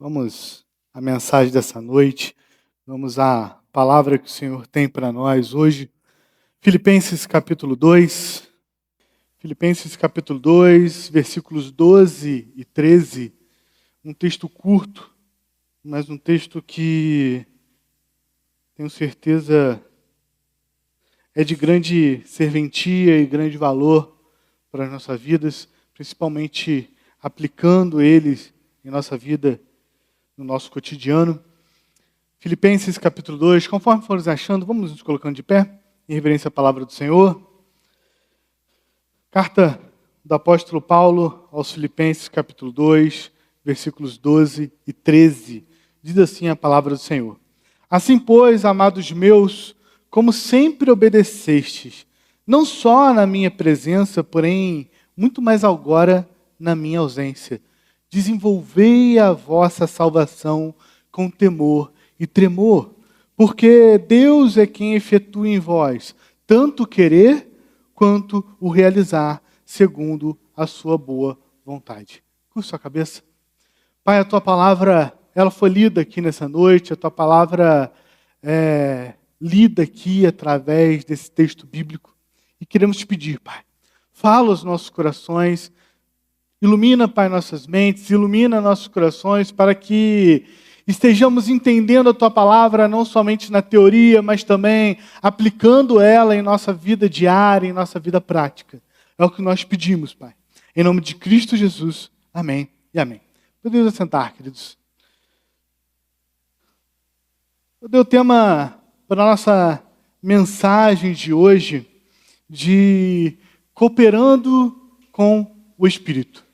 Vamos à mensagem dessa noite, vamos à palavra que o Senhor tem para nós hoje. Filipenses capítulo 2, versículos 12 e 13, um texto curto, mas um texto que tenho certeza é de grande serventia e grande valor para as nossas vidas, principalmente aplicando eles em nossa vida, no nosso cotidiano. Filipenses capítulo 2, conforme formos achando, vamos nos colocando de pé, em reverência à palavra do Senhor. Carta do apóstolo Paulo aos Filipenses capítulo 2, versículos 12 e 13. Diz assim a palavra do Senhor: Assim, pois, amados meus, como sempre obedecestes, não só na minha presença, porém muito mais agora na minha ausência, desenvolvei a vossa salvação com temor e tremor, porque Deus é quem efetua em vós tanto o querer quanto o realizar, segundo a sua boa vontade. Curva sua cabeça. Pai, a tua palavra, ela foi lida aqui nessa noite, a tua palavra é lida aqui através desse texto bíblico. E queremos te pedir, Pai, fala aos nossos corações, ilumina, Pai, nossas mentes, ilumina nossos corações para que estejamos entendendo a tua palavra não somente na teoria, mas também aplicando ela em nossa vida diária, em nossa vida prática. É o que nós pedimos, Pai. Em nome de Cristo Jesus. Amém e amém. Podemos assentar, queridos. Eu dei o tema para a nossa mensagem de hoje de cooperando com o Espírito.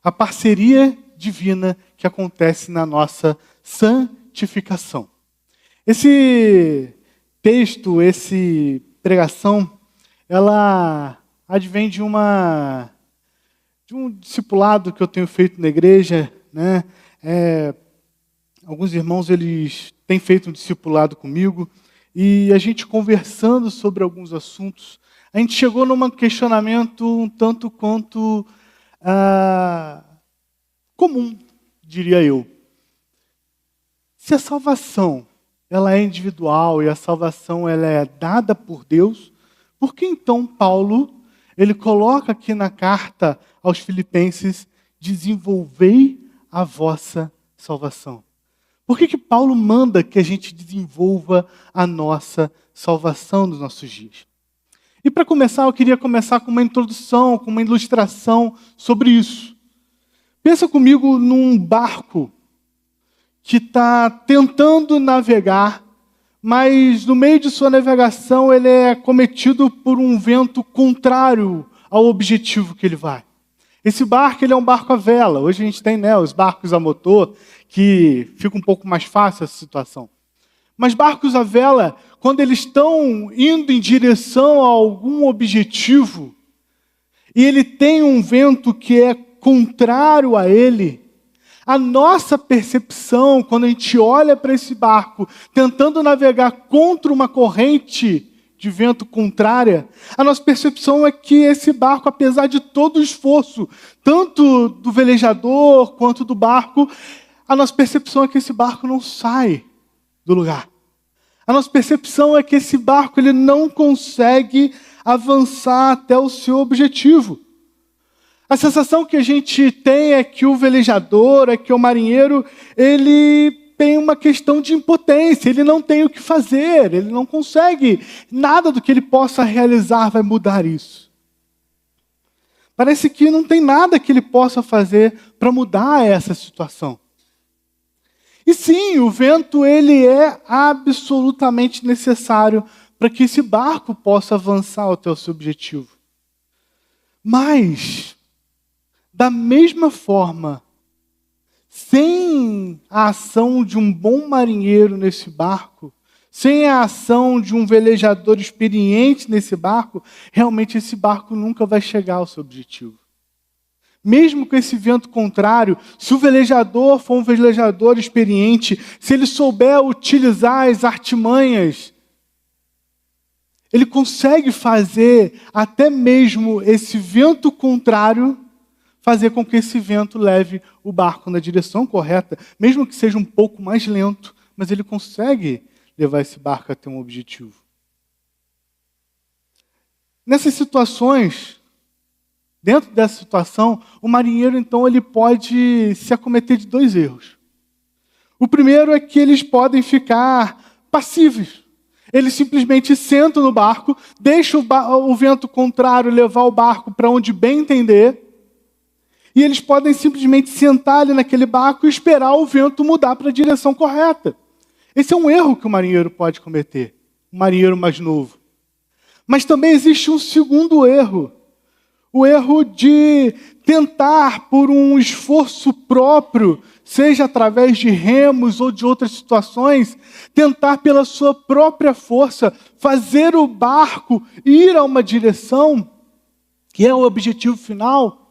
A parceria divina que acontece na nossa santificação. Esse texto, essa pregação, ela advém de um discipulado que eu tenho feito na igreja, né? Alguns irmãos, eles têm feito um discipulado comigo, e a gente conversando sobre alguns assuntos, a gente chegou num questionamento um tanto quanto comum, diria eu. Se a salvação ela é individual e a salvação ela é dada por Deus, por que então Paulo ele coloca aqui na carta aos Filipenses: desenvolvei a vossa salvação? Por que Paulo manda que a gente desenvolva a nossa salvação nos nossos dias? E para começar, eu queria começar com uma introdução, com uma ilustração sobre isso. Pensa comigo num barco que está tentando navegar, mas no meio de sua navegação ele é cometido por um vento contrário ao objetivo que ele vai. Esse barco ele é um barco à vela. Hoje a gente tem, os barcos a motor, que fica um pouco mais fácil essa situação. Mas barcos à vela, quando eles estão indo em direção a algum objetivo, e ele tem um vento que é contrário a ele, a nossa percepção, quando a gente olha para esse barco, tentando navegar contra uma corrente de vento contrária, a nossa percepção é que esse barco, apesar de todo o esforço, tanto do velejador quanto do barco, a nossa percepção é que esse barco não sai do lugar. A nossa percepção é que esse barco ele não consegue avançar até o seu objetivo. A sensação que a gente tem é que o velejador, é que o marinheiro, ele tem uma questão de impotência, ele não tem o que fazer, ele não consegue, nada do que ele possa realizar vai mudar isso. Parece que não tem nada que ele possa fazer para mudar essa situação. E sim, o vento ele é absolutamente necessário para que esse barco possa avançar até o seu objetivo. Mas, da mesma forma, sem a ação de um bom marinheiro nesse barco, sem a ação de um velejador experiente nesse barco, realmente esse barco nunca vai chegar ao seu objetivo. Mesmo com esse vento contrário, se o velejador for um velejador experiente, se ele souber utilizar as artimanhas, ele consegue fazer até mesmo esse vento contrário fazer com que esse vento leve o barco na direção correta, mesmo que seja um pouco mais lento, mas ele consegue levar esse barco até um objetivo. Nessas situações, dentro dessa situação, o marinheiro, então, ele pode se acometer de 2 erros. O primeiro é que eles podem ficar passivos. Eles simplesmente sentam no barco, deixam o vento contrário levar o barco para onde bem entender, e eles podem simplesmente sentar ali naquele barco e esperar o vento mudar para a direção correta. Esse é um erro que o marinheiro pode cometer, o marinheiro mais novo. Mas também existe um segundo erro, o erro de tentar, por um esforço próprio, seja através de remos ou de outras situações, tentar pela sua própria força fazer o barco ir a uma direção, que é o objetivo final.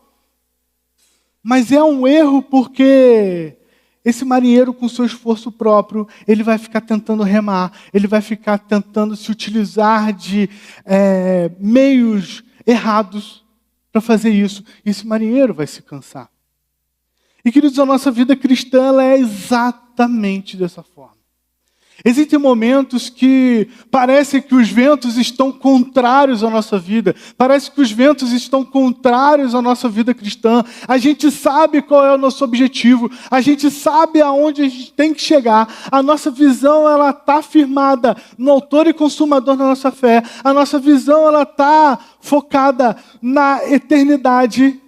Mas é um erro porque esse marinheiro, com seu esforço próprio, ele vai ficar tentando remar, ele vai ficar tentando se utilizar de meios errados para fazer isso. E esse marinheiro vai se cansar. E, queridos, a nossa vida cristã ela é exatamente dessa forma. Existem momentos que parece que os ventos estão contrários à nossa vida. Parece que os ventos estão contrários à nossa vida cristã. A gente sabe qual é o nosso objetivo. A gente sabe aonde a gente tem que chegar. A nossa visão ela está firmada no autor e consumador da nossa fé. A nossa visão ela está focada na eternidade.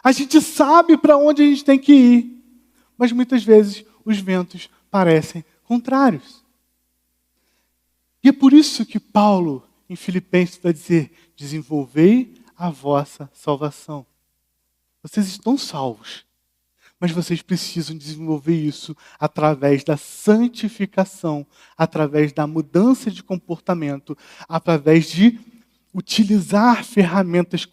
A gente sabe para onde a gente tem que ir. Mas muitas vezes os ventos parecem contrários. E é por isso que Paulo, em Filipenses, vai dizer: desenvolvei a vossa salvação. Vocês estão salvos, mas vocês precisam desenvolver isso através da santificação, através da mudança de comportamento, através de utilizar ferramentas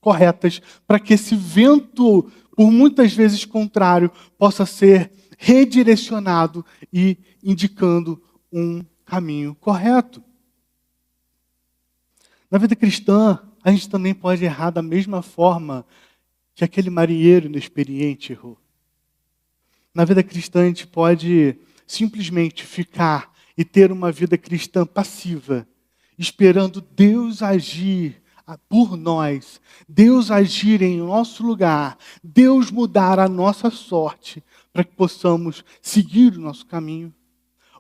corretas para que esse vento, por muitas vezes contrário, possa ser redirecionado e indicando um caminho correto. Na vida cristã, a gente também pode errar da mesma forma que aquele marinheiro inexperiente errou. Na vida cristã, a gente pode simplesmente ficar e ter uma vida cristã passiva, esperando Deus agir por nós, Deus agir em nosso lugar, Deus mudar a nossa sorte, para que possamos seguir o nosso caminho.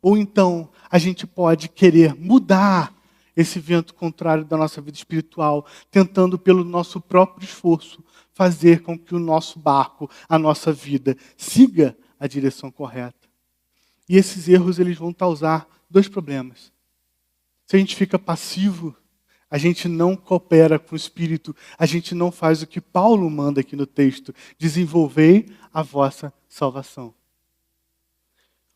Ou então, a gente pode querer mudar esse vento contrário da nossa vida espiritual, tentando pelo nosso próprio esforço, fazer com que o nosso barco, a nossa vida, siga a direção correta. E esses erros eles vão causar 2 problemas. Se a gente fica passivo, a gente não coopera com o Espírito, a gente não faz o que Paulo manda aqui no texto: desenvolvei a vossa salvação.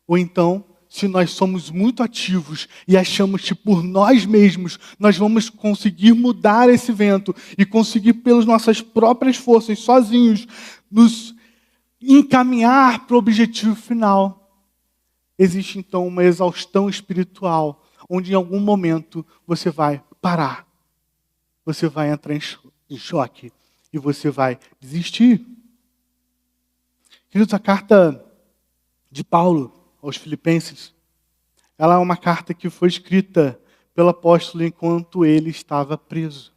Ou então, se nós somos muito ativos e achamos que por nós mesmos nós vamos conseguir mudar esse vento e conseguir pelas nossas próprias forças, sozinhos, nos encaminhar para o objetivo final, existe então uma exaustão espiritual, onde em algum momento você vai parar, você vai entrar em choque e você vai desistir. Queridos, a carta de Paulo aos Filipenses, ela é uma carta que foi escrita pelo apóstolo enquanto ele estava preso.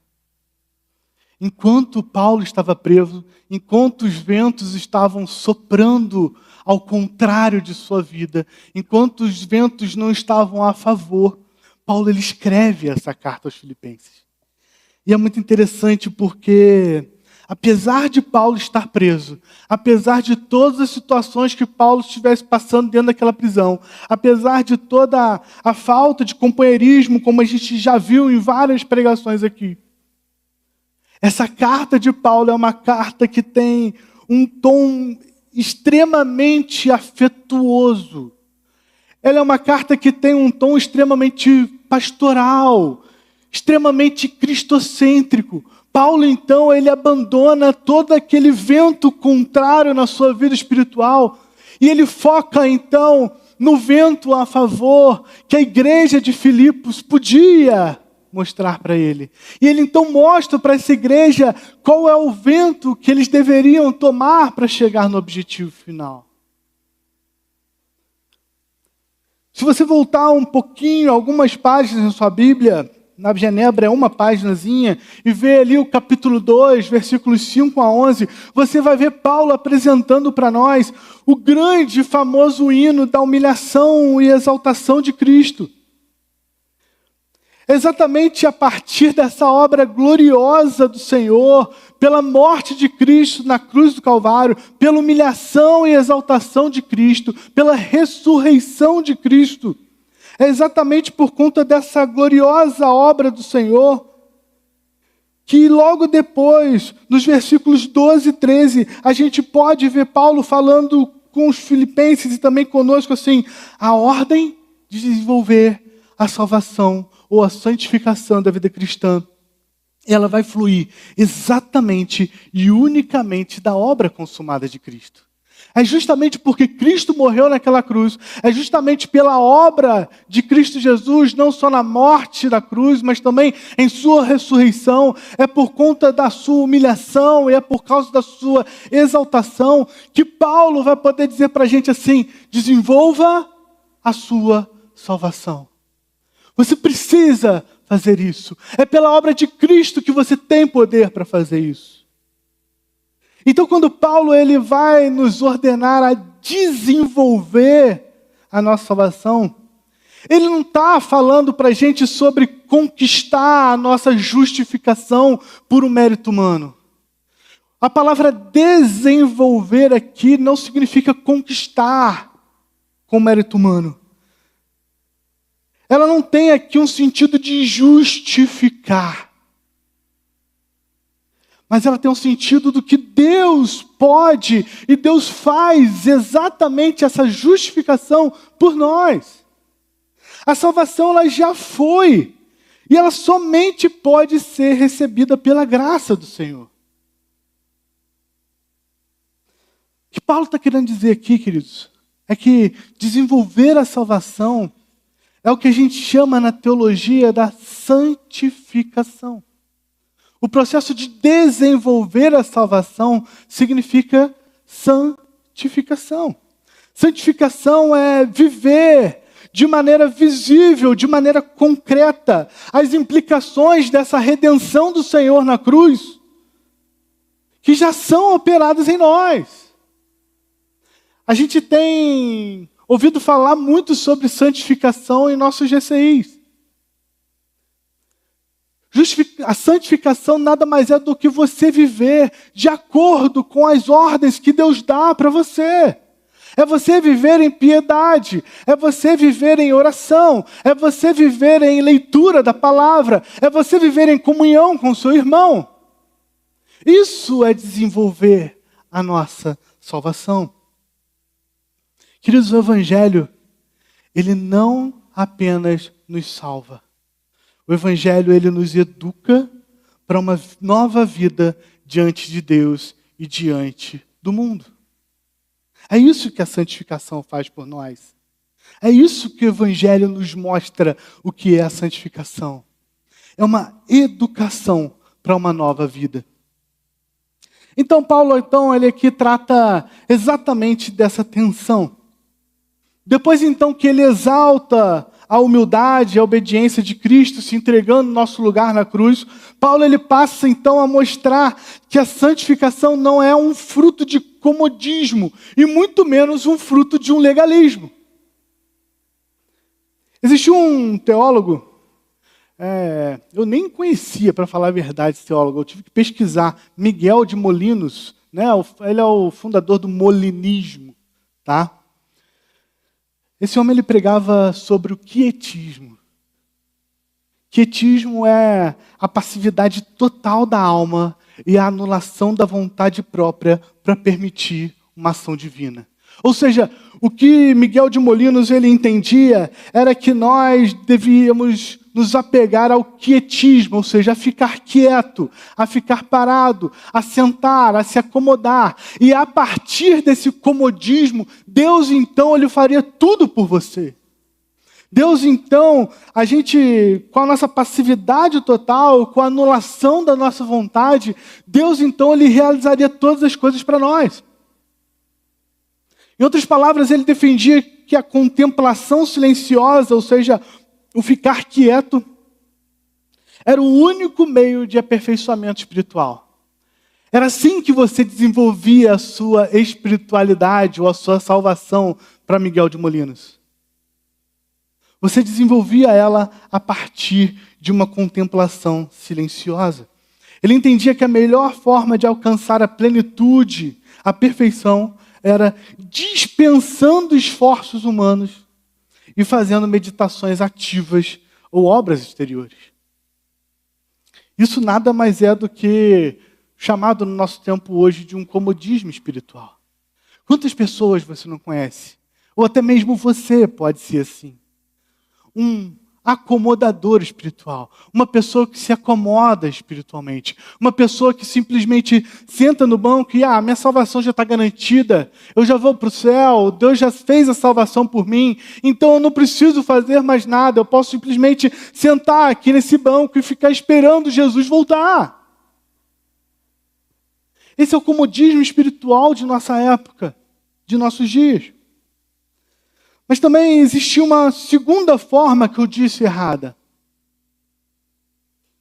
Enquanto Paulo estava preso, enquanto os ventos estavam soprando ao contrário de sua vida, enquanto os ventos não estavam a favor, Paulo ele escreve essa carta aos Filipenses. E é muito interessante porque, apesar de Paulo estar preso, apesar de todas as situações que Paulo estivesse passando dentro daquela prisão, apesar de toda a falta de companheirismo, como a gente já viu em várias pregações aqui, essa carta de Paulo é uma carta que tem um tom extremamente afetuoso. Ela é uma carta que tem um tom extremamente pastoral, extremamente cristocêntrico. Paulo, então, ele abandona todo aquele vento contrário na sua vida espiritual e ele foca, então, no vento a favor que a igreja de Filipos podia mostrar para ele. E ele então mostra para essa igreja qual é o vento que eles deveriam tomar para chegar no objetivo final. Se você voltar um pouquinho, algumas páginas na sua Bíblia, na Genebra é uma páginazinha, e ver ali o capítulo 2, versículos 5 a 11, você vai ver Paulo apresentando para nós o grande e famoso hino da humilhação e exaltação de Cristo. Exatamente a partir dessa obra gloriosa do Senhor, pela morte de Cristo na cruz do Calvário, pela humilhação e exaltação de Cristo, pela ressurreição de Cristo. É exatamente por conta dessa gloriosa obra do Senhor, que logo depois, nos versículos 12 e 13, a gente pode ver Paulo falando com os filipenses e também conosco assim, a ordem de desenvolver a salvação ou a santificação da vida cristã, ela vai fluir exatamente e unicamente da obra consumada de Cristo. É justamente porque Cristo morreu naquela cruz, é justamente pela obra de Cristo Jesus, não só na morte da cruz, mas também em sua ressurreição, é por conta da sua humilhação e é por causa da sua exaltação, que Paulo vai poder dizer para a gente assim, desenvolva a sua salvação. Você precisa fazer isso. É pela obra de Cristo que você tem poder para fazer isso. Então, quando Paulo ele vai nos ordenar a desenvolver a nossa salvação, ele não está falando para a gente sobre conquistar a nossa justificação por um mérito humano. A palavra desenvolver aqui não significa conquistar com mérito humano. Ela não tem aqui um sentido de justificar. Mas ela tem um sentido do que Deus pode e Deus faz exatamente essa justificação por nós. A salvação ela já foi e ela somente pode ser recebida pela graça do Senhor. O que Paulo está querendo dizer aqui, queridos, é que desenvolver a salvação é o que a gente chama na teologia da santificação. O processo de desenvolver a salvação significa santificação. Santificação é viver de maneira visível, de maneira concreta, as implicações dessa redenção do Senhor na cruz, que já são operadas em nós. A gente tem ouvido falar muito sobre santificação em nossos GCIs. A santificação nada mais é do que você viver de acordo com as ordens que Deus dá para você. É você viver em piedade, é você viver em oração, é você viver em leitura da palavra, é você viver em comunhão com o seu irmão. Isso é desenvolver a nossa salvação. Queridos, o Evangelho, ele não apenas nos salva. O Evangelho, ele nos educa para uma nova vida diante de Deus e diante do mundo. É isso que a santificação faz por nós. É isso que o Evangelho nos mostra o que é a santificação. É uma educação para uma nova vida. Então, Paulo, ele aqui trata exatamente dessa tensão. Depois, então, que ele exalta a humildade, a obediência de Cristo, se entregando no nosso lugar na cruz, Paulo ele passa, então, a mostrar que a santificação não é um fruto de comodismo, e muito menos um fruto de um legalismo. Existiu um teólogo, eu nem conhecia, para falar a verdade, esse teólogo, eu tive que pesquisar, Miguel de Molinos, né? Ele é o fundador do molinismo, tá? Esse homem ele pregava sobre o quietismo. Quietismo é a passividade total da alma e a anulação da vontade própria para permitir uma ação divina. Ou seja, o que Miguel de Molinos ele entendia era que nós devíamos nos apegar ao quietismo, ou seja, a ficar quieto, a ficar parado, a sentar, a se acomodar. E a partir desse comodismo, Deus então ele faria tudo por você. Deus, então, com a nossa passividade total, com a anulação da nossa vontade, Deus, então, Ele realizaria todas as coisas para nós. Em outras palavras, Ele defendia que a contemplação silenciosa, ou seja, o ficar quieto, era o único meio de aperfeiçoamento espiritual. Era assim que você desenvolvia a sua espiritualidade ou a sua salvação para Miguel de Molinos. Você desenvolvia ela a partir de uma contemplação silenciosa. Ele entendia que a melhor forma de alcançar a plenitude, a perfeição, era dispensando esforços humanos e fazendo meditações ativas ou obras exteriores. Isso nada mais é do que chamado no nosso tempo hoje de um comodismo espiritual. Quantas pessoas você não conhece? Ou até mesmo você pode ser assim. Um acomodador espiritual. Uma pessoa que se acomoda espiritualmente. Uma pessoa que simplesmente senta no banco e minha salvação já está garantida. Eu já vou para o céu. Deus já fez a salvação por mim. Então eu não preciso fazer mais nada. Eu posso simplesmente sentar aqui nesse banco e ficar esperando Jesus voltar. Esse é o comodismo espiritual de nossa época, de nossos dias. Mas também existia uma segunda forma que eu disse errada.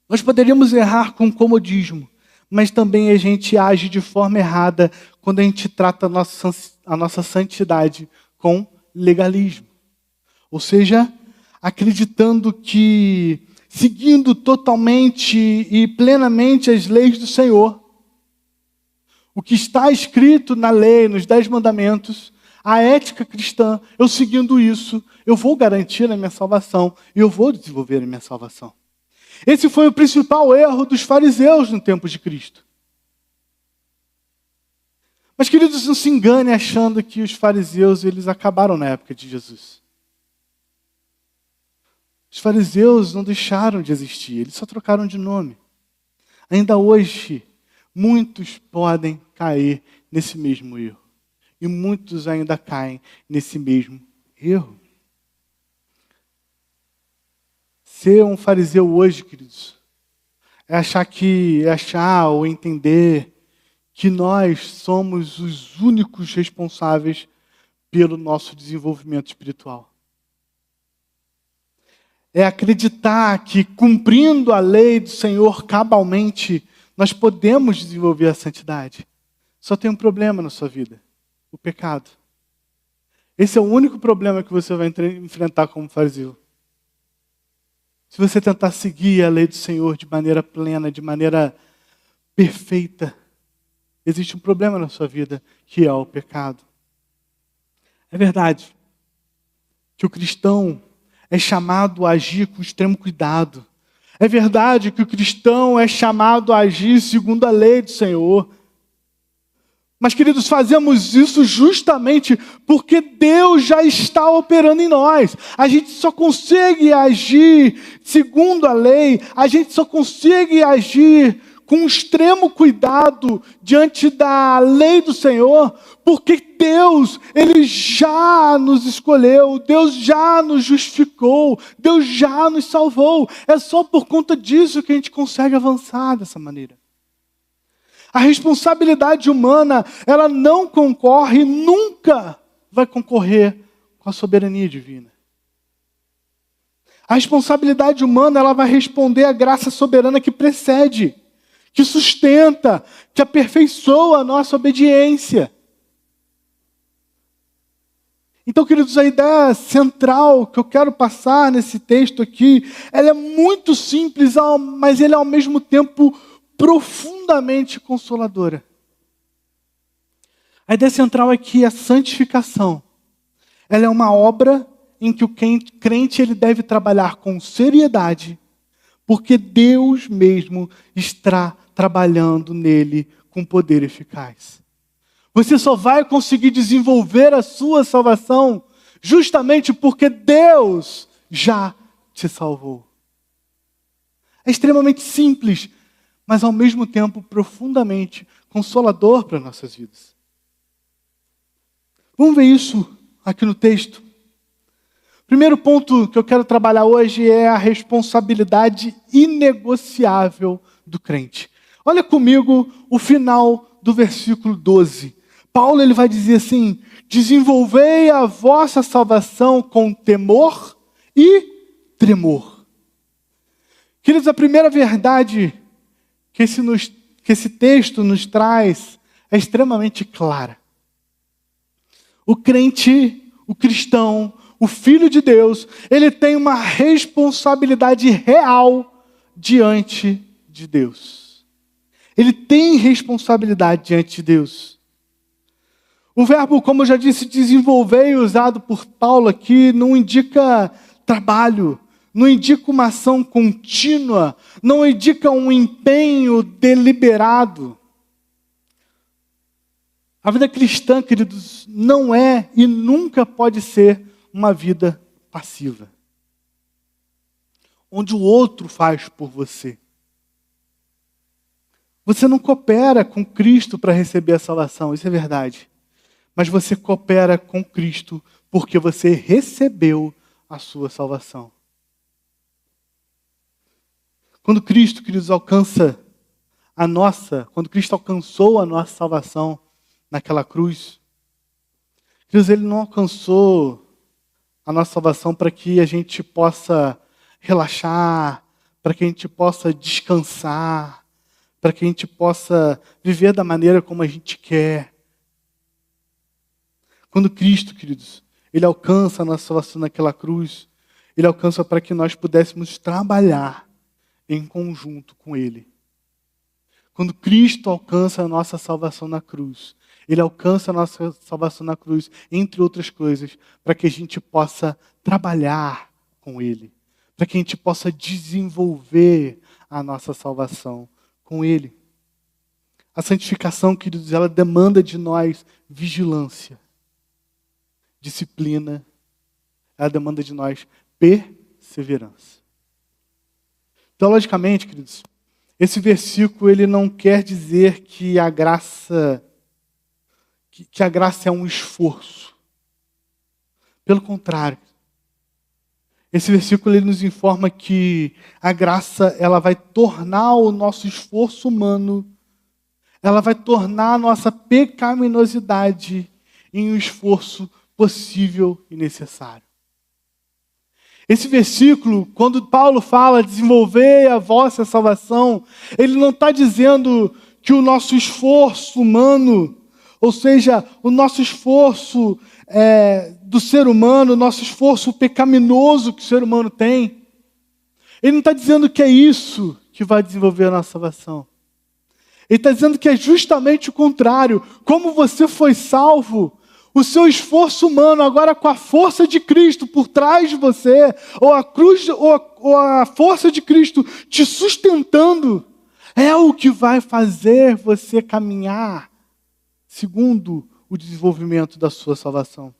Nós poderíamos errar com comodismo, mas também a gente age de forma errada quando a gente trata a nossa santidade com legalismo. Ou seja, acreditando que, seguindo totalmente e plenamente as leis do Senhor, o que está escrito na lei, nos 10 mandamentos, a ética cristã, eu seguindo isso, eu vou garantir a minha salvação e eu vou desenvolver a minha salvação. Esse foi o principal erro dos fariseus no tempo de Cristo. Mas, queridos, não se engane achando que os fariseus eles acabaram na época de Jesus. Os fariseus não deixaram de existir, eles só trocaram de nome. Ainda hoje, muitos podem cair nesse mesmo erro. E muitos ainda caem nesse mesmo erro. Ser um fariseu hoje, queridos, é achar ou entender que nós somos os únicos responsáveis pelo nosso desenvolvimento espiritual. É acreditar que, cumprindo a lei do Senhor cabalmente, nós podemos desenvolver a santidade. Só tem um problema na sua vida: o pecado. Esse é o único problema que você vai enfrentar como fariseu. Se você tentar seguir a lei do Senhor de maneira plena, de maneira perfeita, existe um problema na sua vida, que é o pecado. É verdade que o cristão é chamado a agir com extremo cuidado. É verdade que o cristão é chamado a agir segundo a lei do Senhor. Mas, queridos, fazemos isso justamente porque Deus já está operando em nós. A gente só consegue agir segundo a lei, a gente só consegue agir com extremo cuidado diante da lei do Senhor, porque Deus, Ele já nos escolheu, Deus já nos justificou, Deus já nos salvou. É só por conta disso que a gente consegue avançar dessa maneira. A responsabilidade humana, ela não concorre, nunca vai concorrer com a soberania divina. A responsabilidade humana, ela vai responder à graça soberana que precede, que sustenta, que aperfeiçoa a nossa obediência. Então, queridos, a ideia central que eu quero passar nesse texto aqui, ela é muito simples, mas ela é ao mesmo tempo profundamente consoladora. A ideia central é que a santificação, ela é uma obra em que o crente ele deve trabalhar com seriedade, porque Deus mesmo está trabalhando nele com poder eficaz. Você só vai conseguir desenvolver a sua salvação justamente porque Deus já te salvou. É extremamente simples, mas ao mesmo tempo profundamente consolador para nossas vidas. Vamos ver isso aqui no texto. Primeiro ponto que eu quero trabalhar hoje é a responsabilidade inegociável do crente. Olha comigo o final do versículo 12. Paulo ele vai dizer assim: desenvolvei a vossa salvação com temor e tremor. Queridos, a primeira verdade que esse texto nos traz é extremamente clara. O crente, o cristão, o filho de Deus, ele tem uma responsabilidade real diante de Deus. Ele tem responsabilidade diante de Deus. O verbo, como eu já disse, desenvolver, usado por Paulo aqui, não indica trabalho, não indica uma ação contínua, não indica um empenho deliberado. A vida cristã, queridos, não é e nunca pode ser uma vida passiva, onde o outro faz por você. Você não coopera com Cristo para receber a salvação, isso é verdade. Mas você coopera com Cristo porque você recebeu a sua salvação. Quando Cristo, queridos, quando Cristo alcançou a nossa salvação naquela cruz, queridos, Ele não alcançou a nossa salvação para que a gente possa relaxar, para que a gente possa descansar, para que a gente possa viver da maneira como a gente quer. Quando Cristo, queridos, Ele alcança a nossa salvação naquela cruz, Ele alcança para que nós pudéssemos trabalhar em conjunto com Ele. Quando Cristo alcança a nossa salvação na cruz, Ele alcança a nossa salvação na cruz, entre outras coisas, para que a gente possa trabalhar com Ele, para que a gente possa desenvolver a nossa salvação com Ele. A santificação, queridos, ela demanda de nós vigilância, disciplina, ela demanda de nós perseverança. Teologicamente, queridos, esse versículo ele não quer dizer que a graça é um esforço. Pelo contrário, esse versículo ele nos informa que a graça ela vai tornar o nosso esforço humano, ela vai tornar a nossa pecaminosidade em um esforço possível e necessário. Esse versículo, quando Paulo fala desenvolver a vossa salvação, ele não está dizendo que o nosso esforço humano, ou seja, o nosso esforço do ser humano, o nosso esforço pecaminoso que o ser humano tem, ele não está dizendo que é isso que vai desenvolver a nossa salvação. Ele está dizendo que é justamente o contrário. Como você foi salvo, o seu esforço humano, agora com a força de Cristo por trás de você, ou a cruz, ou a força de Cristo te sustentando, é o que vai fazer você caminhar segundo o desenvolvimento da sua salvação.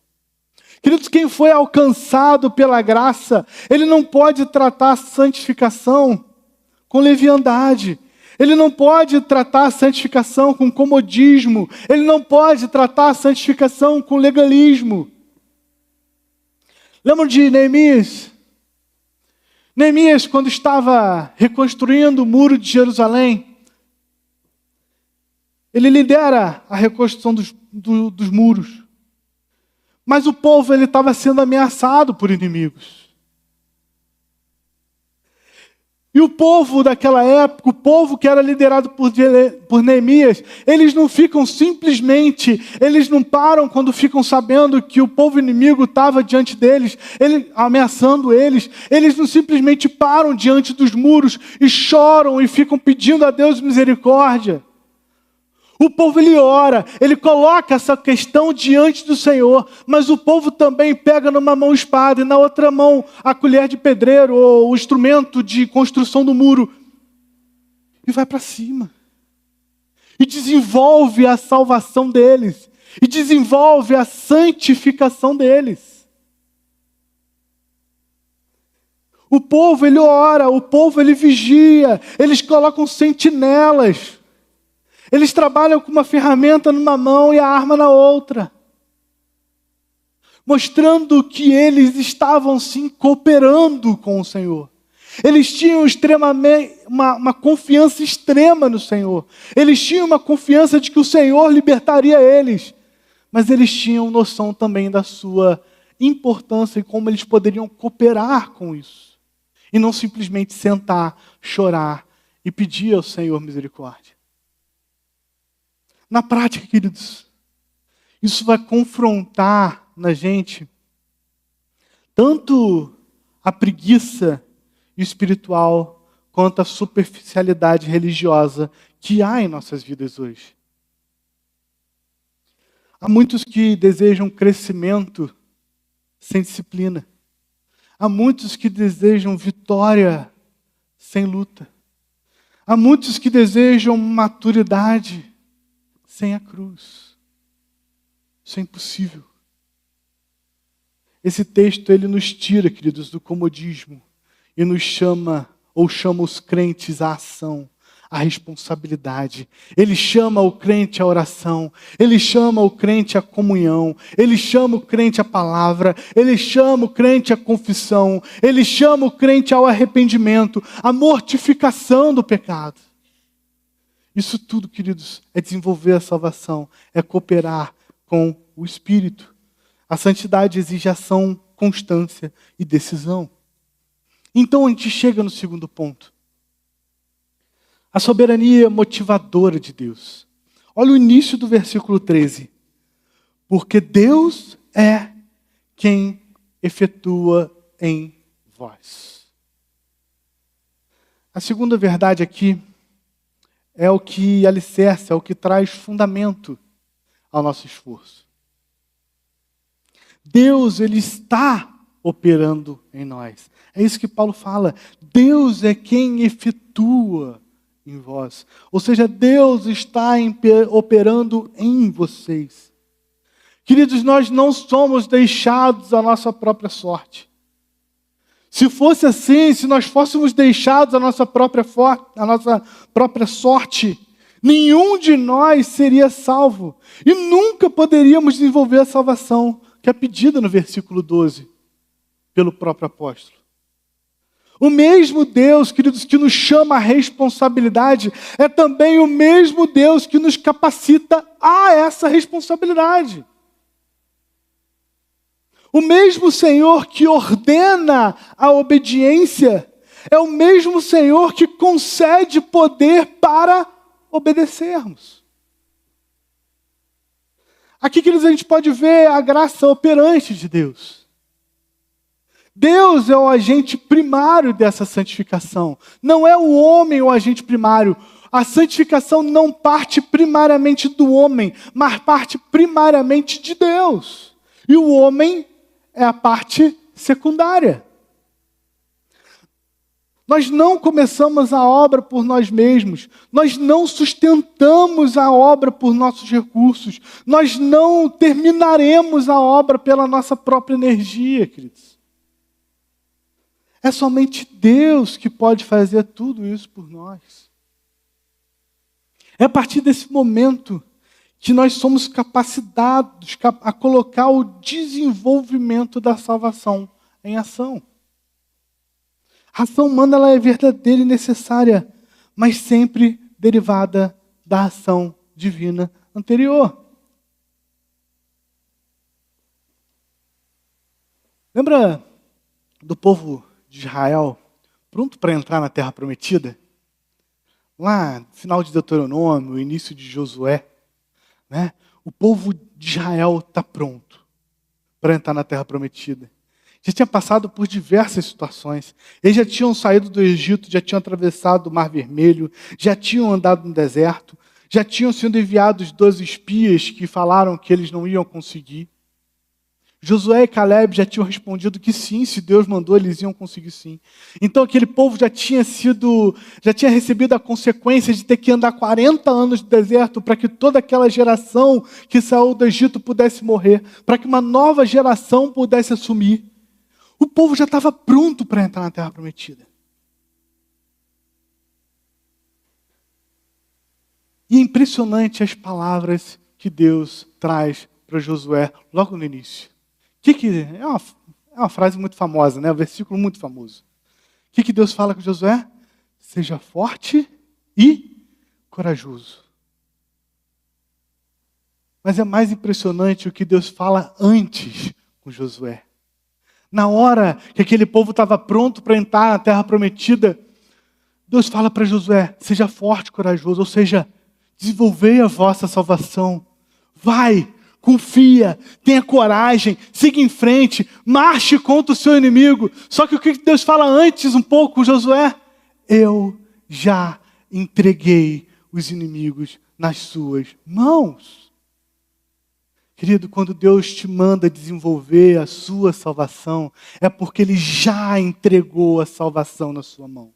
Queridos, quem foi alcançado pela graça, ele não pode tratar a santificação com leviandade. Ele não pode tratar a santificação com comodismo. Ele não pode tratar a santificação com legalismo. Lembram de Neemias? Neemias, quando estava reconstruindo o muro de Jerusalém, ele lidera a reconstrução dos muros. Mas o povo estava sendo ameaçado por inimigos. E o povo daquela época, o povo que era liderado por Neemias, eles não ficam simplesmente, eles não param quando ficam sabendo que o povo inimigo estava diante deles, ameaçando eles não simplesmente param diante dos muros e choram e ficam pedindo a Deus misericórdia. O povo ele ora, ele coloca essa questão diante do Senhor, mas o povo também pega numa mão espada e na outra mão a colher de pedreiro ou o instrumento de construção do muro e vai para cima. E desenvolve a salvação deles, e desenvolve a santificação deles. O povo ele ora, o povo ele vigia, eles colocam sentinelas. Eles trabalham com uma ferramenta numa mão e a arma na outra. mostrando que eles estavam sim cooperando com o Senhor. Eles tinham uma confiança extrema no Senhor. Eles tinham uma confiança de que o Senhor libertaria eles. Mas eles tinham noção também da sua importância e como eles poderiam cooperar com isso. E não simplesmente sentar, chorar e pedir ao Senhor misericórdia. Na prática, queridos, isso vai confrontar na gente tanto a preguiça espiritual quanto a superficialidade religiosa que há em nossas vidas hoje. Há muitos que desejam crescimento sem disciplina. Há muitos que desejam vitória sem luta. Há muitos que desejam maturidade sem a cruz. Isso é impossível. Esse texto, ele nos tira, queridos, do comodismo e nos chama, ou chama os crentes à ação, à responsabilidade. Ele chama o crente à oração, ele chama o crente à comunhão, ele chama o crente à palavra, ele chama o crente à confissão, ele chama o crente ao arrependimento, à mortificação do pecado. Isso tudo, queridos, é desenvolver a salvação, é cooperar com o Espírito. A santidade exige ação, constância e decisão. Então a gente chega no segundo ponto. A soberania motivadora de Deus. Olha o início do versículo 13. Porque Deus é quem efetua em vós. A segunda verdade aqui é o que alicerça, é o que traz fundamento ao nosso esforço. Deus, ele está operando em nós. É isso que Paulo fala. Deus é quem efetua em vós. Ou seja, Deus está operando em vocês. Queridos, nós não somos deixados à nossa própria sorte. Se fosse assim, se nós fôssemos deixados à nossa própria sorte, nenhum de nós seria salvo. E nunca poderíamos desenvolver a salvação que é pedida no versículo 12 pelo próprio apóstolo. O mesmo Deus, queridos, que nos chama à responsabilidade, é também o mesmo Deus que nos capacita a essa responsabilidade. O mesmo Senhor que ordena a obediência, é o mesmo Senhor que concede poder para obedecermos. Aqui, queridos, a gente pode ver a graça operante de Deus. Deus é o agente primário dessa santificação. Não é o homem o agente primário. A santificação não parte primariamente do homem, mas parte primariamente de Deus. E o homem é a parte secundária. Nós não começamos a obra por nós mesmos. Nós não sustentamos a obra por nossos recursos. Nós não terminaremos a obra pela nossa própria energia, queridos. É somente Deus que pode fazer tudo isso por nós. É a partir desse momento que nós somos capacitados a colocar o desenvolvimento da salvação em ação. A ação humana, ela é verdadeira e necessária, mas sempre derivada da ação divina anterior. Lembra do povo de Israel, pronto para entrar na Terra Prometida? Lá, no final de Deuteronômio, início de Josué, né? O povo de Israel está pronto para entrar na Terra Prometida. Já tinha passado por diversas situações. Eles já tinham saído do Egito, já tinham atravessado o Mar Vermelho, já tinham andado no deserto, já tinham sido enviados 12 espias que falaram que eles não iam conseguir. Josué e Caleb já tinham respondido que sim, se Deus mandou, eles iam conseguir sim. Então aquele povo já tinha recebido a consequência de ter que andar 40 anos no deserto para que toda aquela geração que saiu do Egito pudesse morrer, para que uma nova geração pudesse assumir. O povo já estava pronto para entrar na Terra Prometida. E é impressionante as palavras que Deus traz para Josué logo no início. É uma frase muito famosa, né? Um versículo muito famoso. O que Deus fala com Josué? Seja forte e corajoso. Mas é mais impressionante o que Deus fala antes com Josué. Na hora que aquele povo estava pronto para entrar na terra prometida, Deus fala para Josué, seja forte e corajoso, ou seja, desenvolvei a vossa salvação. Vai, confia, tenha coragem, siga em frente, marche contra o seu inimigo. Só que o que Deus fala antes um pouco com Josué? Eu já entreguei os inimigos nas suas mãos. Querido, quando Deus te manda desenvolver a sua salvação, é porque Ele já entregou a salvação na sua mão.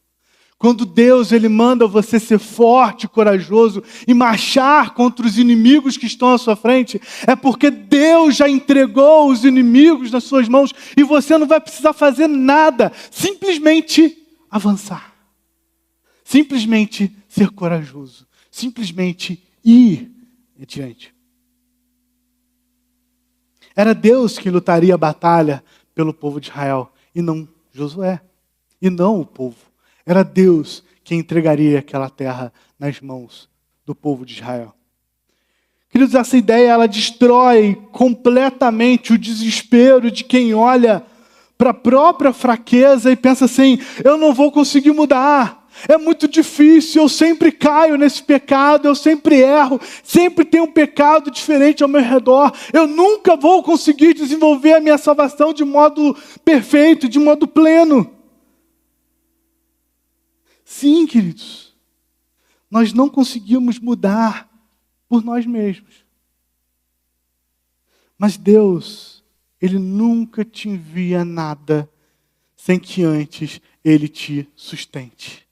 Quando Deus Ele manda você ser forte, corajoso e marchar contra os inimigos que estão à sua frente, é porque Deus já entregou os inimigos nas suas mãos e você não vai precisar fazer nada, simplesmente avançar. Simplesmente ser corajoso. Simplesmente ir adiante. Era Deus que lutaria a batalha pelo povo de Israel, e não Josué, e não o povo. Era Deus que entregaria aquela terra nas mãos do povo de Israel. Queridos, essa ideia ela destrói completamente o desespero de quem olha para a própria fraqueza e pensa assim, eu não vou conseguir mudar. É muito difícil, eu sempre caio nesse pecado, eu sempre erro, sempre tem um pecado diferente ao meu redor. Eu nunca vou conseguir desenvolver a minha salvação de modo perfeito, de modo pleno. Sim, queridos, nós não conseguimos mudar por nós mesmos. Mas Deus, Ele nunca te envia nada sem que antes Ele te sustente.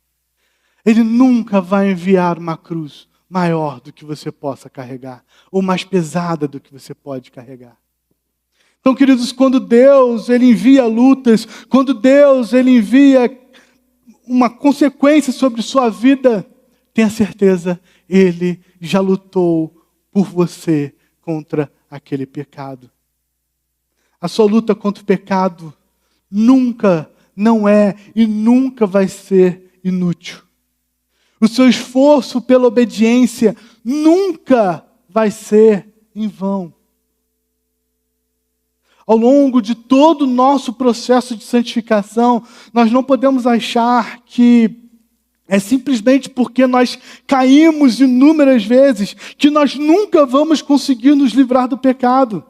Ele nunca vai enviar uma cruz maior do que você possa carregar, ou mais pesada do que você pode carregar. Então, queridos, quando Deus Ele envia lutas, quando Deus Ele envia uma consequência sobre sua vida, tenha certeza, Ele já lutou por você contra aquele pecado. A sua luta contra o pecado nunca, não é e nunca vai ser inútil. O seu esforço pela obediência nunca vai ser em vão. Ao longo de todo o nosso processo de santificação, nós não podemos achar que é simplesmente porque nós caímos inúmeras vezes que nós nunca vamos conseguir nos livrar do pecado.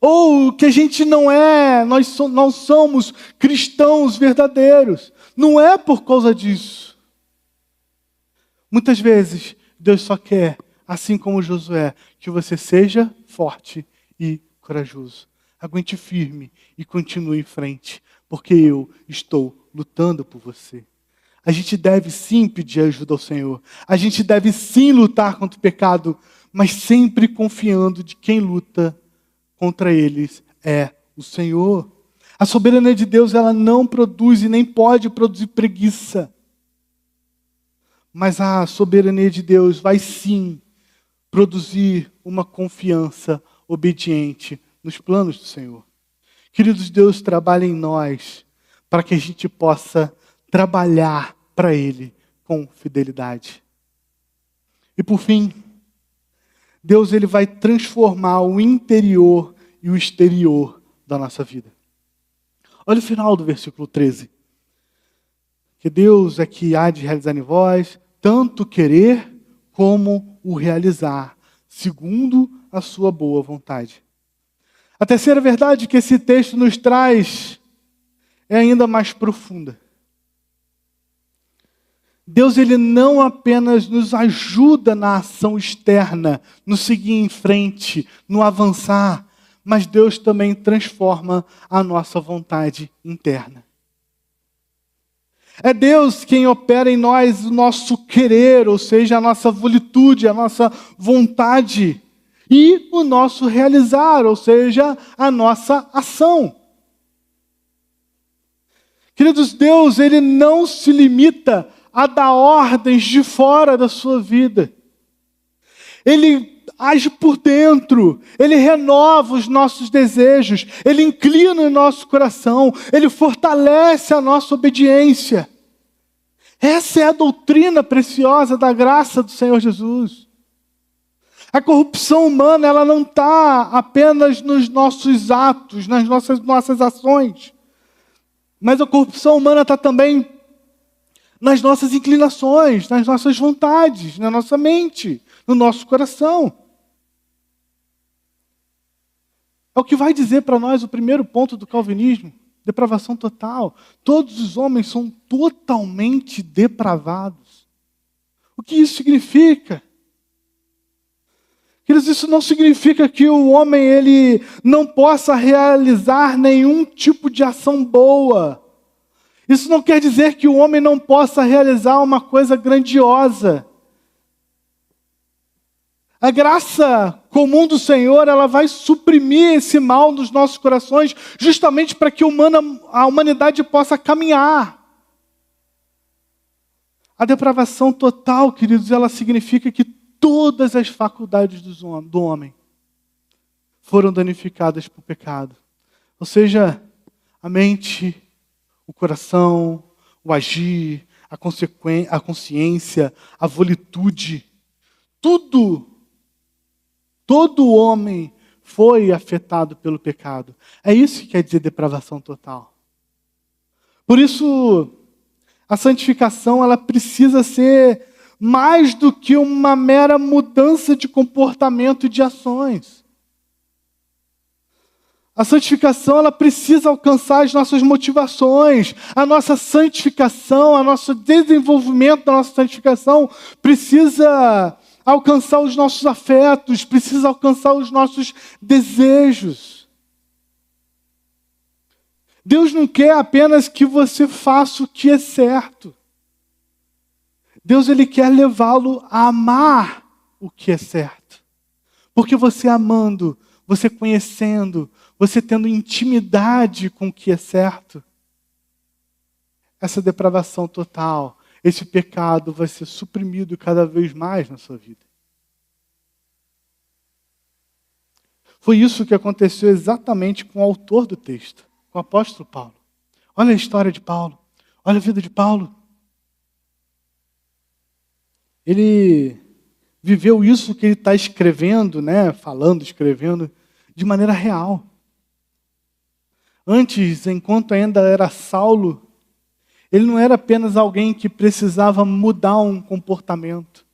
Ou que a gente nós não somos cristãos verdadeiros. Não é por causa disso. Muitas vezes, Deus só quer, assim como Josué, que você seja forte e corajoso. Aguente firme e continue em frente, porque eu estou lutando por você. A gente deve sim pedir ajuda ao Senhor. A gente deve sim lutar contra o pecado, mas sempre confiando de quem luta contra eles é o Senhor. A soberania de Deus, ela não produz e nem pode produzir preguiça. Mas a soberania de Deus vai sim produzir uma confiança obediente nos planos do Senhor. Queridos, Deus trabalha em nós para que a gente possa trabalhar para Ele com fidelidade. E por fim, Deus Ele vai transformar o interior e o exterior da nossa vida. Olha o final do versículo 13. Que Deus é que há de realizar em vós tanto querer como o realizar, segundo a sua boa vontade. A terceira verdade que esse texto nos traz é ainda mais profunda. Deus Ele não apenas nos ajuda na ação externa, no seguir em frente, no avançar, mas Deus também transforma a nossa vontade interna. É Deus quem opera em nós o nosso querer, ou seja, a nossa volitude, a nossa vontade, e o nosso realizar, ou seja, a nossa ação. Queridos, Deus, Ele não se limita a dar ordens de fora da sua vida. Ele age por dentro, Ele renova os nossos desejos, Ele inclina o nosso coração, Ele fortalece a nossa obediência. Essa é a doutrina preciosa da graça do Senhor Jesus. A corrupção humana, ela não está apenas nos nossos atos, nas nossas ações, mas a corrupção humana está também nas nossas inclinações, nas nossas vontades, na nossa mente, no nosso coração. É o que vai dizer para nós o primeiro ponto do calvinismo: depravação total. Todos os homens são totalmente depravados. O que isso significa? Queridos, isso não significa que o homem ele não possa realizar nenhum tipo de ação boa. Isso não quer dizer que o homem não possa realizar uma coisa grandiosa. A graça comum do Senhor, ela vai suprimir esse mal nos nossos corações, justamente para que a humanidade possa caminhar. A depravação total, queridos, ela significa que todas as faculdades do homem foram danificadas por pecado. Ou seja, a mente, o coração, o agir, a consciência, a volitude, tudo. Todo homem foi afetado pelo pecado. É isso que quer dizer depravação total. Por isso, a santificação ela precisa ser mais do que uma mera mudança de comportamento e de ações. A santificação ela precisa alcançar as nossas motivações. A nossa santificação, o nosso desenvolvimento da nossa santificação precisa alcançar os nossos afetos, precisa alcançar os nossos desejos. Deus não quer apenas que você faça o que é certo. Deus ele quer levá-lo a amar o que é certo. Porque você amando, você conhecendo, você tendo intimidade com o que é certo, essa depravação total, esse pecado vai ser suprimido cada vez mais na sua vida. Foi isso que aconteceu exatamente com o autor do texto, com o apóstolo Paulo. Olha a história de Paulo, olha a vida de Paulo. Ele viveu isso que ele está escrevendo, falando, escrevendo, de maneira real. Antes, enquanto ainda era Saulo, ele não era apenas alguém que precisava mudar um comportamento.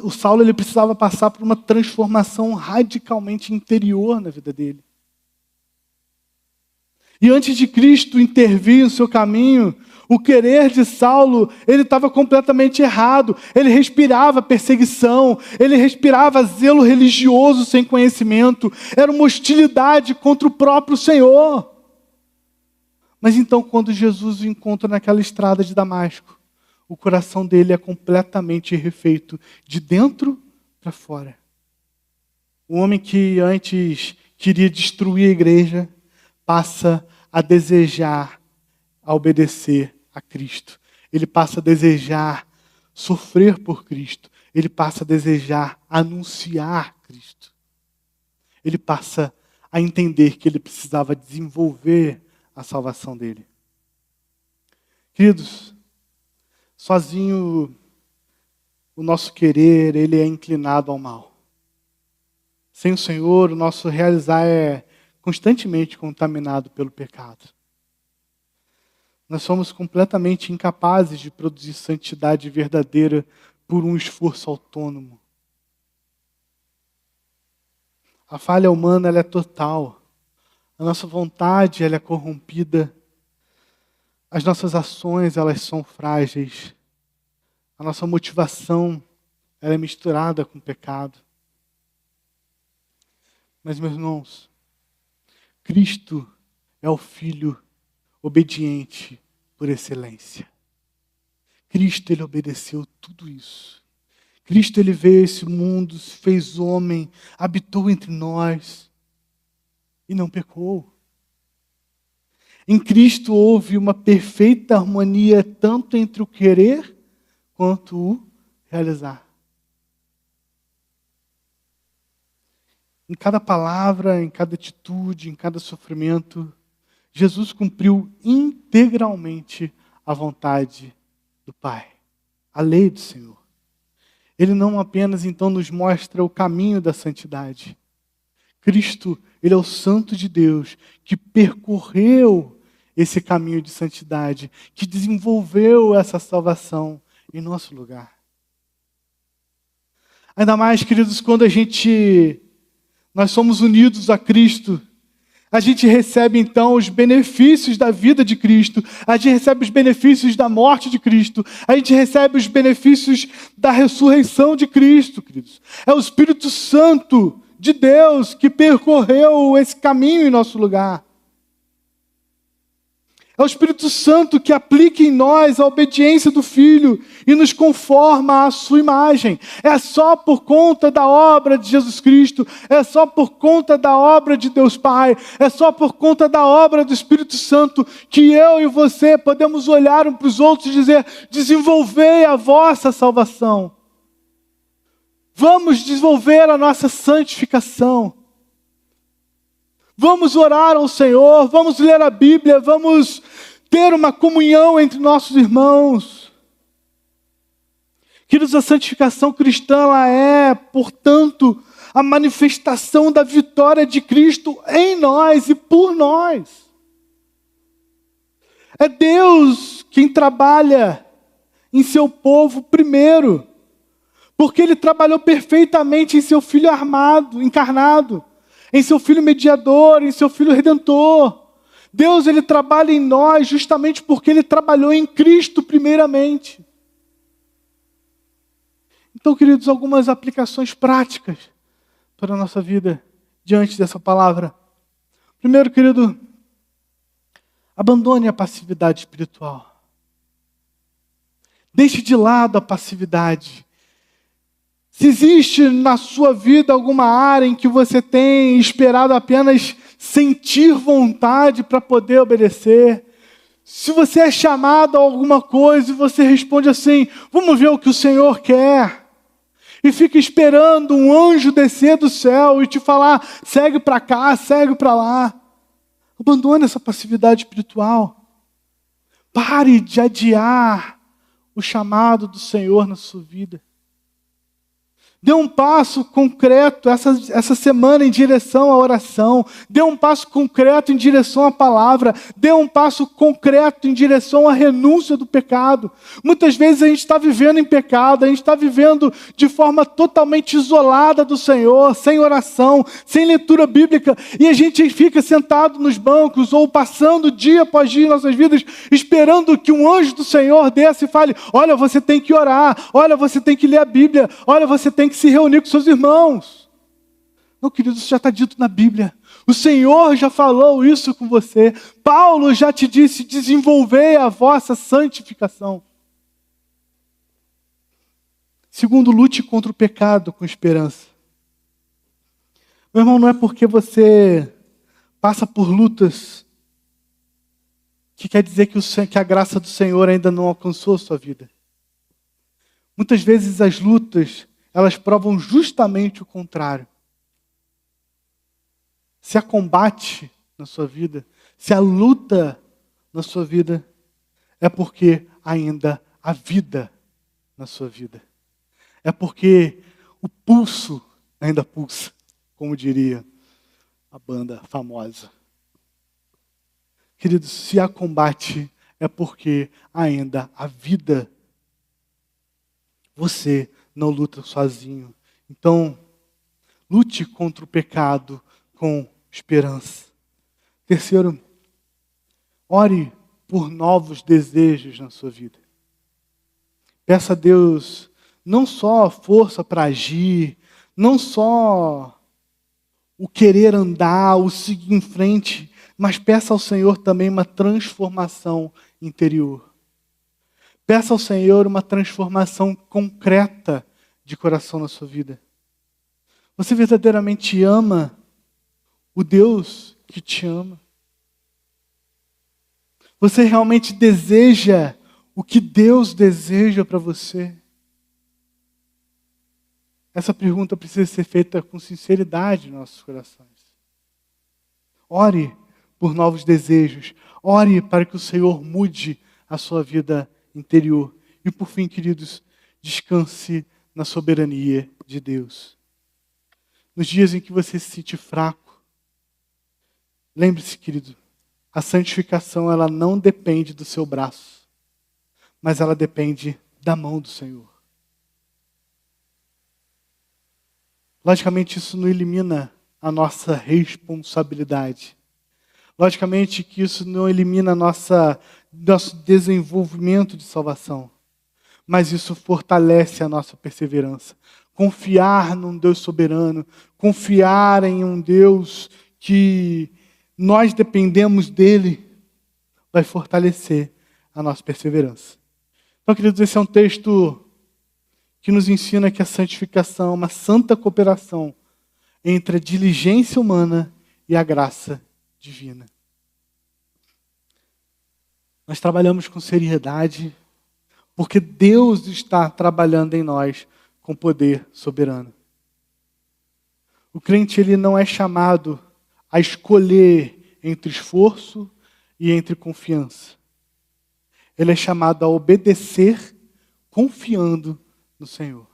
O Saulo ele precisava passar por uma transformação radicalmente interior na vida dele. E antes de Cristo intervir no seu caminho, o querer de Saulo, ele estava completamente errado. Ele respirava perseguição, ele respirava zelo religioso sem conhecimento. Era uma hostilidade contra o próprio Senhor. Mas então, quando Jesus o encontra naquela estrada de Damasco, o coração dele é completamente refeito, de dentro para fora. O homem que antes queria destruir a igreja, passa a desejar, a obedecer a Cristo. Ele passa a desejar sofrer por Cristo. Ele passa a desejar anunciar Cristo. Ele passa a entender que ele precisava desenvolver a salvação dele. Queridos, sozinho o nosso querer, ele é inclinado ao mal. Sem o Senhor, o nosso realizar é constantemente contaminado pelo pecado. Nós somos completamente incapazes de produzir santidade verdadeira por um esforço autônomo. A falha humana ela é total. A nossa vontade ela é corrompida. As nossas ações elas são frágeis. A nossa motivação ela é misturada com o pecado. Mas, meus irmãos, Cristo é o Filho obediente por excelência. Cristo, ele obedeceu tudo isso. Cristo, ele veio a esse mundo, se fez homem, habitou entre nós e não pecou. Em Cristo houve uma perfeita harmonia tanto entre o querer quanto o realizar. Em cada palavra, em cada atitude, em cada sofrimento, Jesus cumpriu integralmente a vontade do Pai, a lei do Senhor. Ele não apenas então nos mostra o caminho da santidade. Cristo, ele é o Santo de Deus que percorreu esse caminho de santidade, que desenvolveu essa salvação em nosso lugar. Ainda mais, queridos, quando nós somos unidos a Cristo, a gente recebe então os benefícios da vida de Cristo, a gente recebe os benefícios da morte de Cristo, a gente recebe os benefícios da ressurreição de Cristo, queridos. É o Espírito Santo de Deus que percorreu esse caminho em nosso lugar. É o Espírito Santo que aplica em nós a obediência do Filho e nos conforma à sua imagem. É só por conta da obra de Jesus Cristo, é só por conta da obra de Deus Pai, é só por conta da obra do Espírito Santo que eu e você podemos olhar uns para os outros e dizer: desenvolvei a vossa salvação. Vamos desenvolver a nossa santificação. Vamos orar ao Senhor, vamos ler a Bíblia, vamos ter uma comunhão entre nossos irmãos. Queridos, a santificação cristã ela é, portanto, a manifestação da vitória de Cristo em nós e por nós. É Deus quem trabalha em seu povo primeiro, porque Ele trabalhou perfeitamente em seu Filho encarnado, em seu Filho mediador, em seu Filho redentor. Deus, Ele trabalha em nós justamente porque Ele trabalhou em Cristo primeiramente. Então, queridos, algumas aplicações práticas para a nossa vida diante dessa palavra. Primeiro, querido, abandone a passividade espiritual. Deixe de lado a passividade. Se existe na sua vida alguma área em que você tem esperado apenas sentir vontade para poder obedecer, se você é chamado a alguma coisa e você responde assim: vamos ver o que o Senhor quer, e fica esperando um anjo descer do céu e te falar: segue para cá, segue para lá. Abandone essa passividade espiritual. Pare de adiar o chamado do Senhor na sua vida. Dê um passo concreto essa semana em direção à oração. Dê um passo concreto em direção à palavra. Dê um passo concreto em direção à renúncia do pecado. Muitas vezes a gente está vivendo em pecado, a gente está vivendo de forma totalmente isolada do Senhor, sem oração, sem leitura bíblica, e a gente fica sentado nos bancos ou passando dia após dia em nossas vidas, esperando que um anjo do Senhor desça e fale: olha, você tem que orar, olha, você tem que ler a Bíblia, olha, você tem que se reunir com seus irmãos. Não, querido, isso já está dito na Bíblia. O Senhor já falou isso com você. Paulo já te disse: desenvolvei a vossa santificação. Segundo, lute contra o pecado com esperança. Meu irmão, não é porque você passa por lutas que quer dizer que a graça do Senhor ainda não alcançou a sua vida. Muitas vezes as lutas, elas provam justamente o contrário. Se há combate na sua vida, se há luta na sua vida, é porque ainda há vida na sua vida. É porque o pulso ainda pulsa, como diria a banda famosa. Queridos, se há combate, é porque ainda há vida. Você não luta sozinho. Então, lute contra o pecado com esperança. Terceiro, ore por novos desejos na sua vida. Peça a Deus não só força para agir, não só o querer andar, o seguir em frente, mas peça ao Senhor também uma transformação interior. Peça ao Senhor uma transformação concreta de coração na sua vida. Você verdadeiramente ama o Deus que te ama? Você realmente deseja o que Deus deseja para você? Essa pergunta precisa ser feita com sinceridade em nossos corações. Ore por novos desejos. Ore para que o Senhor mude a sua vida interior. E por fim, queridos, descanse na soberania de Deus. Nos dias em que você se sentir fraco, lembre-se, querido, a santificação ela não depende do seu braço, mas ela depende da mão do Senhor. Logicamente, isso não elimina a nossa responsabilidade. Logicamente que isso não elimina nosso desenvolvimento de salvação. Mas isso fortalece a nossa perseverança. Confiar num Deus soberano, confiar em um Deus que nós dependemos dele, vai fortalecer a nossa perseverança. Então, queridos, esse é um texto que nos ensina que a santificação é uma santa cooperação entre a diligência humana e a graça divina. Nós trabalhamos com seriedade, porque Deus está trabalhando em nós com poder soberano. O crente ele não é chamado a escolher entre esforço e entre confiança. Ele é chamado a obedecer confiando no Senhor.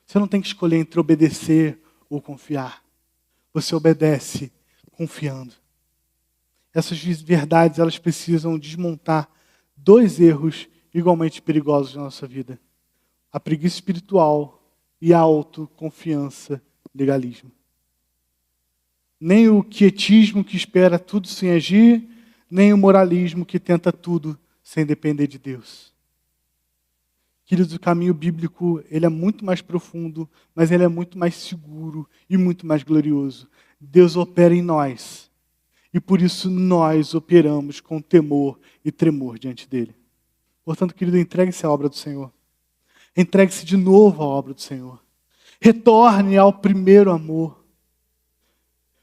Você não tem que escolher entre obedecer ou confiar. Você obedece confiando. Essas verdades elas precisam desmontar dois erros igualmente perigosos na nossa vida: a preguiça espiritual e a autoconfiança, legalismo. Nem o quietismo que espera tudo sem agir, nem o moralismo que tenta tudo sem depender de Deus. Queridos, o caminho bíblico ele é muito mais profundo, mas ele é muito mais seguro e muito mais glorioso. Deus opera em nós e por isso nós operamos com temor e tremor diante dele. Portanto, querido, entregue-se à obra do Senhor. Entregue-se de novo à obra do Senhor. Retorne ao primeiro amor.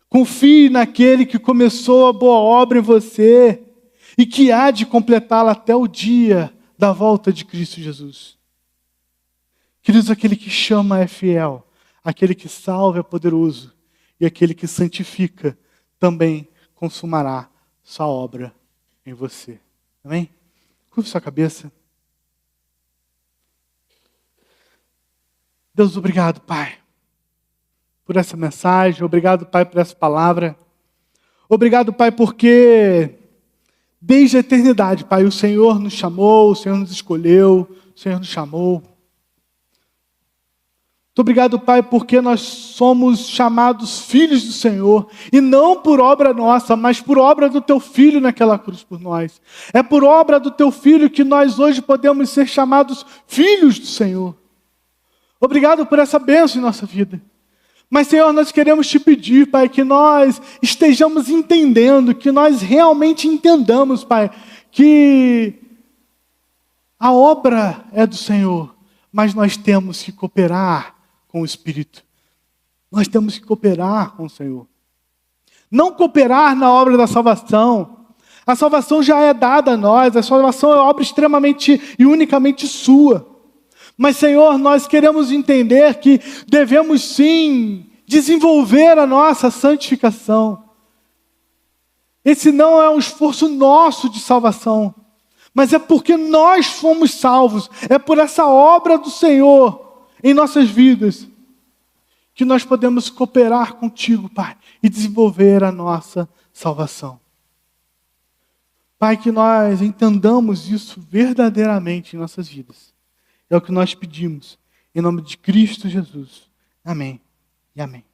Confie naquele que começou a boa obra em você e que há de completá-la até o dia da volta de Cristo Jesus. Queridos, aquele que chama é fiel, aquele que salva é poderoso e aquele que santifica também consumará sua obra em você. Amém? Curva sua cabeça. Deus, obrigado, Pai, por essa mensagem. Obrigado, Pai, por essa palavra. Obrigado, Pai, porque desde a eternidade, Pai, o Senhor nos chamou, o Senhor nos escolheu, o Senhor nos chamou. Muito obrigado, Pai, porque nós somos chamados filhos do Senhor, e não por obra nossa, mas por obra do Teu Filho naquela cruz por nós. É por obra do Teu Filho que nós hoje podemos ser chamados filhos do Senhor. Obrigado por essa bênção em nossa vida. Mas, Senhor, nós queremos Te pedir, Pai, que nós estejamos entendendo, que nós realmente entendamos, Pai, que a obra é do Senhor, mas nós temos que cooperar com o Espírito. Nós temos que cooperar com o Senhor. Não cooperar na obra da salvação. A salvação já é dada a nós, a salvação é obra extremamente e unicamente sua. Mas, Senhor, nós queremos entender que devemos sim desenvolver a nossa santificação. Esse não é um esforço nosso de salvação, mas é porque nós fomos salvos, é por essa obra do Senhor em nossas vidas que nós podemos cooperar contigo, Pai, e desenvolver a nossa salvação. Pai, que nós entendamos isso verdadeiramente em nossas vidas. É o que nós pedimos, em nome de Cristo Jesus. Amém e amém.